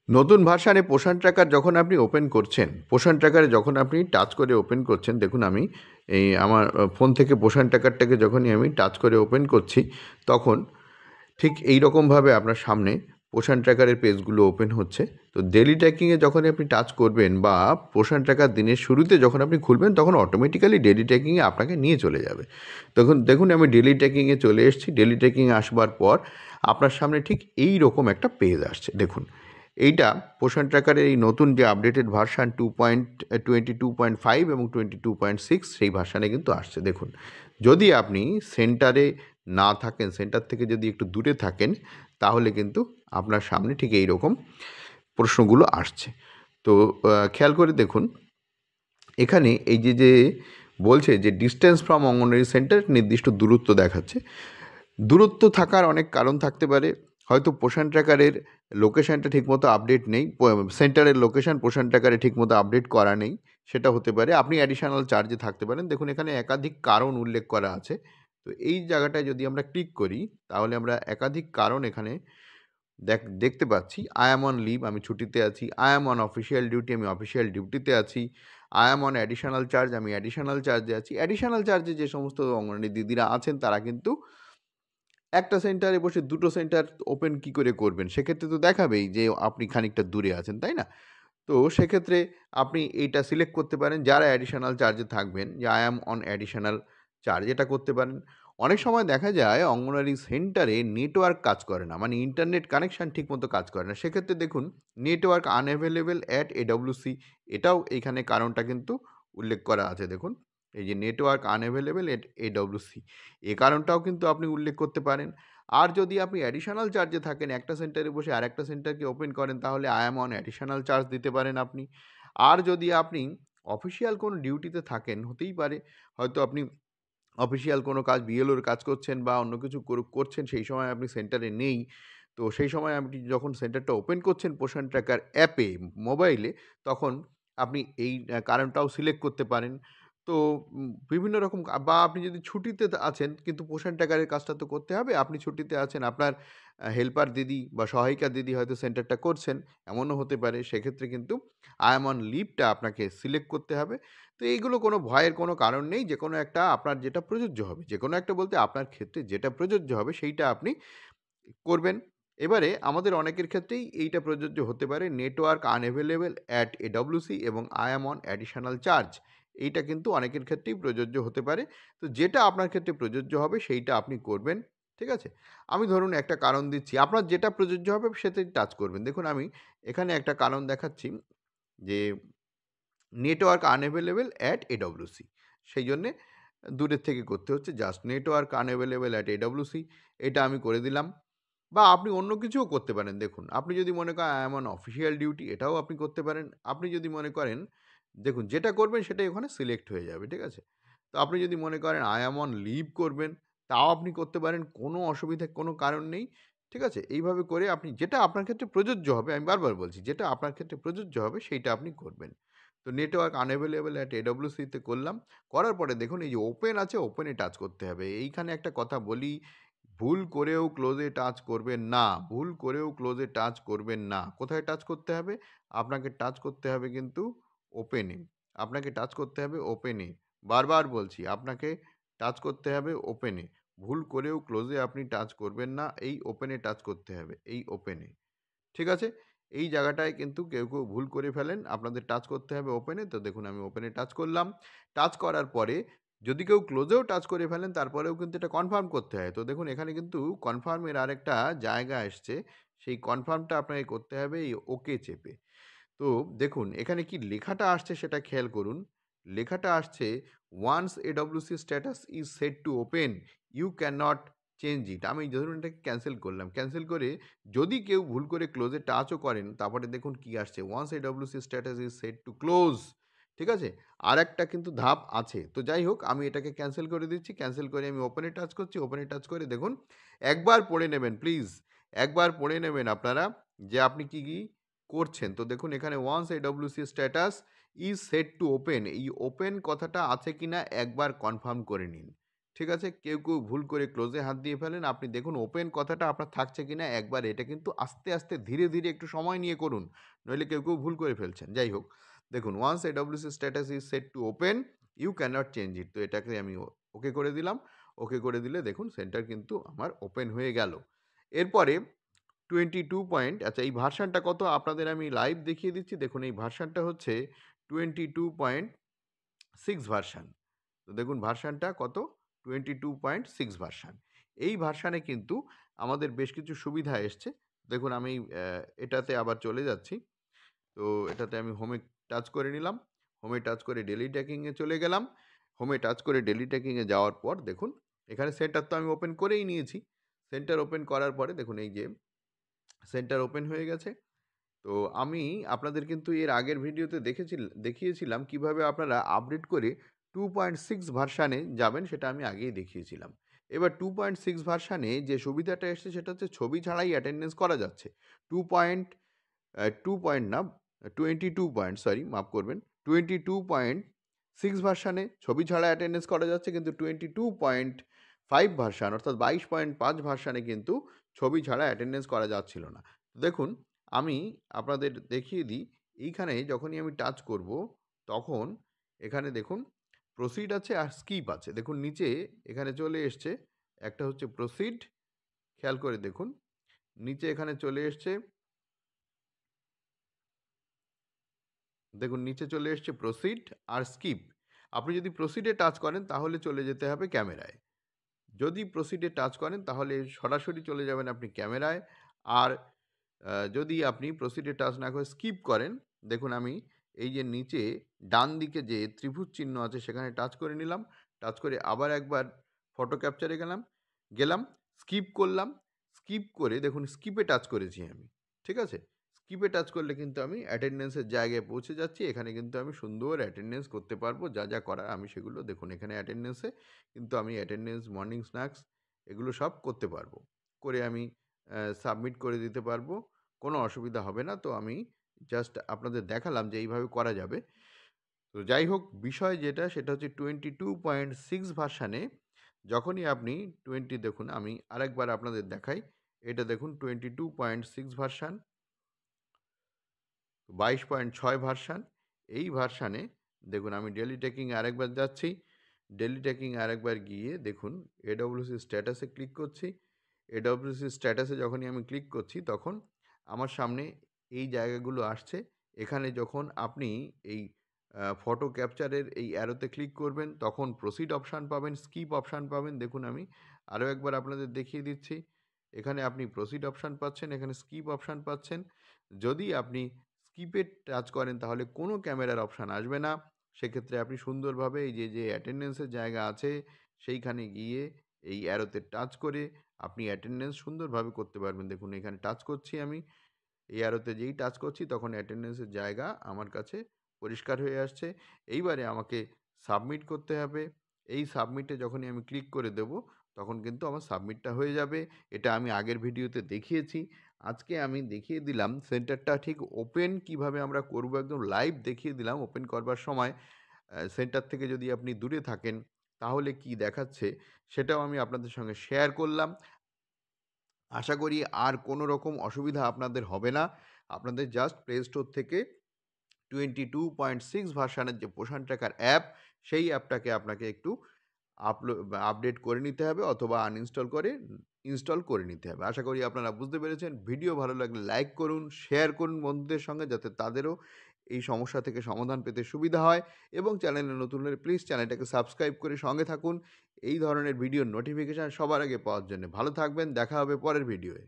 নতুন ভার্সানে পোষণ ট্র্যাকার যখন আপনি ওপেন করছেন, পোষণ ট্র্যাকারে যখন আপনি টাচ করে ওপেন করছেন, দেখুন আমি এই আমার ফোন থেকে পোষণ ট্র্যাকারটাকে যখনই আমি টাচ করে ওপেন করছি, তখন ঠিক এই রকমভাবে আপনার সামনে পোষণ ট্র্যাকারের পেজগুলো ওপেন হচ্ছে। তো ডেলি ট্র্যাকিংয়ে যখনই আপনি টাচ করবেন বা পোষণ ট্র্যাকার দিনের শুরুতে যখন আপনি খুলবেন, তখন অটোমেটিক্যালি ডেলি ট্র্যাকিংয়ে আপনাকে নিয়ে চলে যাবে। তখন দেখুন আমি ডেলি ট্র্যাকিংয়ে চলে এসেছি। ডেলি ট্র্যাকিংয়ে আসবার পর আপনার সামনে ঠিক এই রকম একটা পেজ আসছে। দেখুন এইটা পোষণ ট্র্যাকারের এই নতুন যে আপডেটেড ভার্সান 22.5 এবং 22.6 সেই ভার্সানে কিন্তু আসছে। দেখুন যদি আপনি সেন্টারে না থাকেন, সেন্টার থেকে যদি একটু দূরে থাকেন, তাহলে কিন্তু আপনার সামনে ঠিক এই রকম প্রশ্নগুলো আসছে। তো খেয়াল করে দেখুন এখানে এই যে বলছে যে ডিস্টেন্স ফ্রম অঙ্গনওয়াড়ি সেন্টার নির্দিষ্ট দূরত্ব দেখাচ্ছে। দূরত্ব থাকার অনেক কারণ থাকতে পারে। হয়তো পোষণ ট্র্যাকারের লোকেশানটা ঠিকমতো আপডেট নেই, সেন্টারের লোকেশান পোষণ ট্র্যাকারে ঠিকমতো আপডেট করা নেই, সেটা হতে পারে। আপনি অ্যাডিশনাল চার্জে থাকতে পারেন। দেখুন এখানে একাধিক কারণ উল্লেখ করা আছে। তো এই জায়গাটায় যদি আমরা ক্লিক করি, তাহলে আমরা একাধিক কারণ এখানে দেখতে পাচ্ছি। আই অ্যাম অন লিভ, আমি ছুটিতে আছি। I am on official duty, আমি অফিসিয়াল ডিউটিতে আছি। I am on additional charge, আমি অ্যাডিশনাল চার্জে আছি। অ্যাডিশনাল চার্জে যে সমস্ত অঙ্গনওয়াড়ি দিদিরা আছেন, তারা কিন্তু একটা সেন্টারে বসে দুটো সেন্টার ওপেন কি করে করবেন? সেক্ষেত্রে তো দেখাবেই যে আপনি খানিকটা দূরে আছেন, তাই না? তো সেক্ষেত্রে আপনি এইটা সিলেক্ট করতে পারেন, যারা অ্যাডিশনাল চার্জে থাকবেন, যে I am on additional charge, এটা করতে পারেন। অনেক সময় দেখা যায় অঙ্গনওয়াড়ি সেন্টারে নেটওয়ার্ক কাজ করে না, মানে ইন্টারনেট কানেকশান ঠিকমতো কাজ করে না। সেক্ষেত্রে দেখুন নেটওয়ার্ক আনএভেলেবল অ্যাট এডব্লিউসি, এটাও এইখানে কারণটা কিন্তু উল্লেখ করা আছে। দেখুন এই যে নেটওয়ার্ক আনএভেলেবল এট এডব্লিউসি, এই কারণটাও কিন্তু আপনি উল্লেখ করতে পারেন। আর যদি আপনি অ্যাডিশনাল চার্জে থাকেন, একটা সেন্টারে বসে আরেকটা সেন্টারকে ওপেন করেন, তাহলে I am on additional charge দিতে পারেন আপনি। আর যদি আপনি অফিসিয়াল কোনো ডিউটিতে থাকেন, হতেই পারে হয়তো আপনি অফিসিয়াল কোনো কাজ, বিএলওর কাজ করছেন বা অন্য কিছু করছেন, সেই সময় আপনি সেন্টারে নেই। তো সেই সময় আপনি যখন সেন্টারটা ওপেন করছেন পোষণ ট্র্যাকার অ্যাপে, মোবাইলে, তখন আপনি এই কারণটাও সিলেক্ট করতে পারেন। তো বিভিন্ন রকম বা আপনি যদি ছুটিতে আছেন, কিন্তু পোষণ ট্র্যাকারের কাজটা তো করতে হবে। আপনি ছুটিতে আছেন, আপনার হেল্পার দিদি বা সহায়িকা দিদি হয়তো সেন্টারটা করছেন, এমনও হতে পারে। সেক্ষেত্রে কিন্তু আই অ্যাম অন লিভটা আপনাকে সিলেক্ট করতে হবে। তো এইগুলো কোনো ভয়ের কোনো কারণ নেই। যেকোনো একটা আপনার যেটা প্রযোজ্য হবে, যেকোনো একটা বলতে আপনার ক্ষেত্রে যেটা প্রযোজ্য হবে সেইটা আপনি করবেন। এবারে আমাদের অনেকের ক্ষেত্রেই এইটা প্রযোজ্য হতে পারে নেটওয়ার্ক আনএভেলেবল অ্যাট এডব্লিউসি এবং I am on additional charge. এইটা কিন্তু অনেকের ক্ষেত্রেই প্রযোজ্য হতে পারে। তো যেটা আপনার ক্ষেত্রে প্রযোজ্য হবে সেইটা আপনি করবেন। ঠিক আছে? আমি ধরুন একটা কারণ দিচ্ছি, আপনার যেটা প্রযোজ্য হবে সেটাই টাচ করবেন। দেখুন আমি এখানে একটা কারণ দেখাচ্ছি যে নেটওয়ার্ক আনএভেলেবল অ্যাট এডব্লিউসি, সেই জন্যে দূরের থেকে করতে হচ্ছে। Just network unavailable at AWC, এটা আমি করে দিলাম। বা আপনি অন্য কিছুও করতে পারেন। দেখুন আপনি যদি মনে করেন I am on official duty, এটাও আপনি করতে পারেন। আপনি যদি মনে করেন, দেখুন যেটা করবেন সেটাই ওখানে সিলেক্ট হয়ে যাবে, ঠিক আছে? তো আপনি যদি মনে করেন আই অ্যাম অন লিভ করবেন, তাও আপনি করতে পারেন। কোনো অসুবিধা, কোনো কারণ নেই। ঠিক আছে? এইভাবে করে আপনি যেটা আপনার ক্ষেত্রে প্রযোজ্য হবে, আমি বারবার বলছি, যেটা আপনার ক্ষেত্রে প্রযোজ্য হবে সেইটা আপনি করবেন। তো নেটওয়ার্ক আনএভেলেবল অ্যাট এডব্লিউসিতে করলাম। করার পরে দেখুন এই যে ওপেন আছে, ওপেনে টাচ করতে হবে। এইখানে একটা কথা বলি, ভুল করেও ক্লোজে টাচ করবেন না। ভুল করেও ক্লোজে টাচ করবেন না। কোথায় টাচ করতে হবে? আপনাকে টাচ করতে হবে কিন্তু ওপেনে। আপনাকে টাচ করতে হবে ওপেনে। বারবার বলছি, আপনাকে টাচ করতে হবে ওপেনে। ভুল করেও ক্লোজে আপনি টাচ করবেন না। এই ওপেনে টাচ করতে হবে। এই ওপেনে। ঠিক আছে? এই জায়গাটায় কিন্তু কেউ ভুল করে ফেলেন। আপনাদের টাচ করতে হবে ওপেনে। তো দেখুন আমি ওপেনে টাচ করলাম। টাচ করার পরে যদি কেউ ক্লোজেও টাচ করে ফেলেন, তারপরেও কিন্তু এটা কনফার্ম করতে হয়। তো দেখুন এখানে কিন্তু কনফার্মের আরেকটা জায়গা এসছে। সেই কনফার্মটা আপনাকে করতে হবে এই ওকে চেপে। তো দেখুন এখানে কি লেখাটা আসছে সেটা খেয়াল করুন। লেখাটা আসছে, once AWC status is set to open, you can not change it. আমি ধরুন এটাকে ক্যান্সেল করলাম। ক্যান্সেল করে যদি কেউ ভুল করে ক্লোজে টাচও করেন, তারপরে দেখুন কি আসছে, once AWC status is set to close. ঠিক আছে? আর একটা কিন্তু ধাপ আছে। তো যাই হোক আমি এটাকে ক্যান্সেল করে দিচ্ছি। ক্যান্সেল করে আমি ওপেনে টাচ করছি। ওপেনে টাচ করে দেখুন একবার পড়ে নেবেন প্লিজ। একবার পড়ে নেবেন আপনারা যে আপনি কি করছেন। তো দেখুন এখানে once AWC status is set to open, এই ওপেন কথাটা আছে কিনা একবার কনফার্ম করে নিন। ঠিক আছে? কেউ ভুল করে ক্লোজে হাত দিয়ে ফেলেন। আপনি দেখুন ওপেন কথাটা আপনার থাকছে কিনা একবার এটা কিন্তু আস্তে, আস্তে ধীরে, ধীরে একটু সময় নিয়ে করুন। নইলে কেউ ভুল করে ফেলছেন। যাই হোক, দেখুন once AWS status is set to open, you cannot change it. তো এটাকে আমি ওকে করে দিলাম। ওকে করে দিলে দেখুন সেন্টার কিন্তু আমার ওপেন হয়ে গেল। এরপরে 22 পয়েন্ট, আচ্ছা এই ভার্শনটা কত আপনাদের আমি লাইভ দেখিয়ে দিচ্ছি। দেখুন এই ভার্শনটা হচ্ছে 22.6 ভার্শন। তো দেখুন ভার্শনটা কত? 22.6 ভার্শন। এই ভার্শনে কিন্তু আমাদের বেশ কিছু সুবিধা এসছে। দেখুন আমি এটাতে আবার চলে যাচ্ছি। তো এটাতে আমি হোমে টাচ করে নিলাম। হোমে টাচ করে ডেইলি ট্র্যাকিংয়ে চলে গেলাম। হোমে টাচ করে ডেইলি ট্র্যাকিংয়ে যাওয়ার পর দেখুন এখানে সেন্টার তো আমি ওপেন করেই নিয়েছি। সেন্টার ওপেন করার পরে দেখুন এই যে সেন্টার ওপেন হয়ে গেছে। তো আমি আপনাদের কিন্তু এর আগের ভিডিওতে দেখিয়েছিলাম কিভাবে আপনারা আপডেট করে 2.6 ভার্সানে যাবেন, সেটা আমি আগেই দেখিয়েছিলাম। এবার 2.6 ভার্সানে যে সুবিধাটা এসেছে সেটা হচ্ছে ছবি ছাড়াই অ্যাটেন্ডেন্স করা যাচ্ছে। 2 পয়েন্ট না, 22 পয়েন্ট, সরি মাফ করবেন, 22.6 ভার্সানে ছবি ছাড়া অ্যাটেন্ডেন্স করা যাচ্ছে, কিন্তু 22.5 ভার্সান অর্থাৎ 22.5 ভার্সানে কিন্তু ছবি ছাড়া অ্যাটেন্ডেন্স করা যাচ্ছিল না। দেখুন আমি আপনাদের দেখিয়ে দিই, এইখানে যখনই আমি টাচ করব তখন এখানে দেখুন প্রসিড আছে আর স্কিপ আছে। দেখুন নিচে এখানে চলে এসছে, একটা হচ্ছে প্রসিড, খেয়াল করে দেখুন নিচে এখানে চলে এসছে, দেখুন নিচে চলে এসছে প্রসিড আর স্কিপ। আপনি যদি প্রসিডে টাচ করেন তাহলে চলে যেতে হবে ক্যামেরায়। যদি প্রসিডে টাচ করেন তাহলে সরাসরি চলে যাবেন আপনি ক্যামেরায়। আর যদি আপনি প্রসিডে টাচ না করে স্কিপ করেন, দেখুন আমি এই যে নিচে ডান দিকে যে ত্রিভুজ চিহ্ন আছে সেখানে টাচ করে নিলাম। টাচ করে আবার একবার ফটো ক্যাপচারে গেলাম, স্কিপ করলাম। স্কিপ করে দেখুন স্কিপে টাচ করেছি আমি, ঠিক আছে? স্কিপে টাচ করলে কিন্তু আমি অ্যাটেন্ডেন্সের জায়গায় পৌঁছে যাচ্ছি। এখানে কিন্তু আমি সুন্দর অ্যাটেন্ডেন্স করতে পারবো। যা, যা করার আমি সেগুলো দেখুন এখানে অ্যাটেন্ডেন্সে কিন্তু আমি অ্যাটেন্ডেন্স, মর্নিং স্ন্যাক্স এগুলো সব করতে পারবো। করে আমি সাবমিট করে দিতে পারবো। কোনো অসুবিধা হবে না। তো আমি জাস্ট আপনাদের দেখালাম যে এইভাবে করা যাবে। তো যাই হোক, বিষয় যেটা সেটা হচ্ছে 22.6 ভার্সানে যখনই আপনি দেখুন আমি আরেকবার আপনাদের দেখাই। এটা দেখুন 22.6 ভার্সান, 22.6 ভার্সান। এই ভার্সানে দেখুন আমি ডেইলি ট্র্যাকিং আরেকবার যাচ্ছি। ডেইলি ট্র্যাকিং আরেকবার গিয়ে দেখুন এডব্লিউসি স্ট্যাটাসে ক্লিক করছি। এডব্লিউসি স্ট্যাটাসে যখনই আমি ক্লিক করছি তখন আমার সামনে এই জায়গাগুলো আসছে। এখানে যখন আপনি এই ফটো ক্যাপচারের এই অ্যারোতে ক্লিক করবেন তখন প্রসিড অপশান পাবেন, স্কিপ অপশান পাবেন। দেখুন আমি আরও একবার আপনাদের দেখিয়ে দিচ্ছি। এখানে আপনি প্রসিড অপশান পাচ্ছেন, এখানে স্কিপ অপশান পাচ্ছেন। যদি আপনি স্কিপে টাচ করেন তাহলে কোনো ক্যামেরার অপশান আসবে না। সেক্ষেত্রে আপনি সুন্দরভাবে এই যে অ্যাটেন্ডেন্সের জায়গা আছে সেইখানে গিয়ে এই অ্যারোতে টাচ করে আপনি অ্যাটেন্ডেন্স সুন্দরভাবে করতে পারবেন। দেখুন এখানে টাচ করছি আমি, এই অ্যারোতে যেই টাচ করছি তখন অ্যাটেন্ডেন্সের জায়গা আমার কাছে পরিষ্কার হয়ে আসছে। এইবারে আমাকে সাবমিট করতে হবে। এই সাবমিটে যখনই আমি ক্লিক করে দেব তখন কিন্তু আমার সাবমিটটা হয়ে যাবে। এটা আমি আগের ভিডিওতে দেখিয়েছি। আজকে আমি দেখিয়ে দিলাম সেন্টারটা ঠিক ওপেন কিভাবে আমরা করব, একদম লাইভ দেখিয়ে দিলাম। ওপেন করবার সময় সেন্টার থেকে যদি আপনি দূরে থাকেন তাহলে কি দেখাচ্ছে সেটাও আমি আপনাদের সঙ্গে শেয়ার করলাম। আশা করি আর কোনো রকম অসুবিধা আপনাদের হবে না। আপনাদের জাস্ট প্লে স্টোর থেকে 22.6 ভার্সানের যে পোষণ ট্র্যাকার অ্যাপ, সেই অ্যাপটাকে আপনাকে একটু আপডেট করে নিতে হবে অথবা আনইনস্টল করে ইনস্টল করে নিতে হবে। আশা করি আপনারা বুঝতে পেরেছেন। ভিডিও ভালো লাগলে লাইক করুন, শেয়ার করুন বন্ধুদের সঙ্গে যাতে তাদেরও এই সমস্যা থেকে সমাধান পেতে সুবিধা হয়, এবং চ্যানেলে নতুন হলে প্লিজ চ্যানেলটাকে সাবস্ক্রাইব করে সঙ্গে থাকুন এই ধরনের ভিডিওর নোটিফিকেশান সবার আগে পাওয়ার জন্য। ভালো থাকবেন, দেখা হবে পরের ভিডিওয়ে।